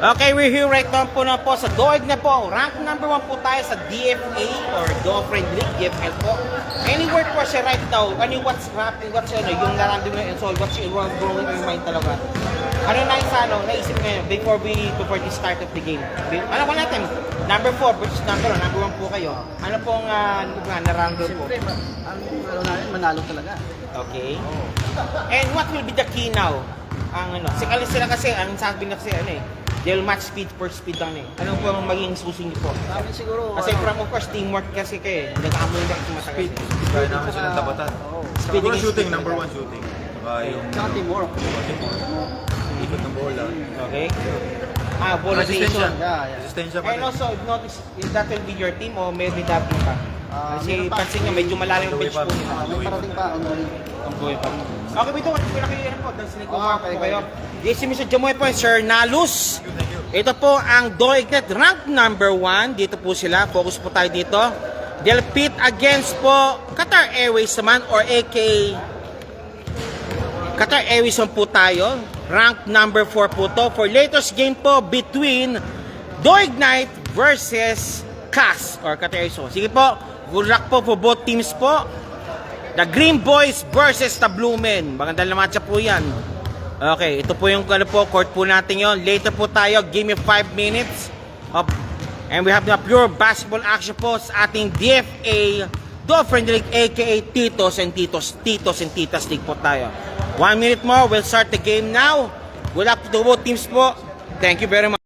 Okay, we're here right now po sa Doig na po. Rank number 1 po tayo sa DFA or Do Friendly DFL po. Anywhere po siya right now. What's happening, yung nararamdaman mo and so what's going in your mind talaga? Ano na yung naisip ngayon before the start of the game? Ano po natin? Number 4 versus number 1 po kayo. Ano pong nararamdaman po? Siyempre, natin, manalo talaga. Okay. And what will be the key now? Sila kasi, ang sabi na kasi, they'll match speed for speed lang Ano po ang maging susi niyo po? Sabi siguro, Kasi from of course, teamwork kasi kayo. Nag-aamoy na kasi matagal. Kaya namin silang tabatan. Speed Siguro against shooting, speed. number 1 shooting. Saka yung Tsaka teamwork. ikot ng bola. Okay? Ball Resistensya. rotation. Yeah. Resistensya pa And rin. also, notice, if that will be your team o may redapping pa? Kasi meron pa. pansin nyo, medyo malalim ang bench po nila. May parating pa. Ang buhay pa. Okay, Bito, pinakailan po. Dahil sinigumar po Okay, kayo. Yes, si Mr. Jamoy po, Sir Nalus. Ito po ang Doignet rank number 1. Dito po sila. Focus po tayo dito. They'll pit against po Qatar Airways naman or aka Qatar Airways po tayo. Rank number 4 po to. For latest game po between Doignet versus CAS or Qatar Airways. Sige po. Good luck po for both teams po. The Green Boys versus the Blue Men. Magandang na matcha po yan. Okay, ito po yung court po natin yon. Later po tayo, give me 5 minutes. And we have the pure basketball action po sa ating DFA Do Friendly League aka Titos and Titas League po tayo. 1 minute more, we'll start the game now. Good luck to both teams po. Thank you very much.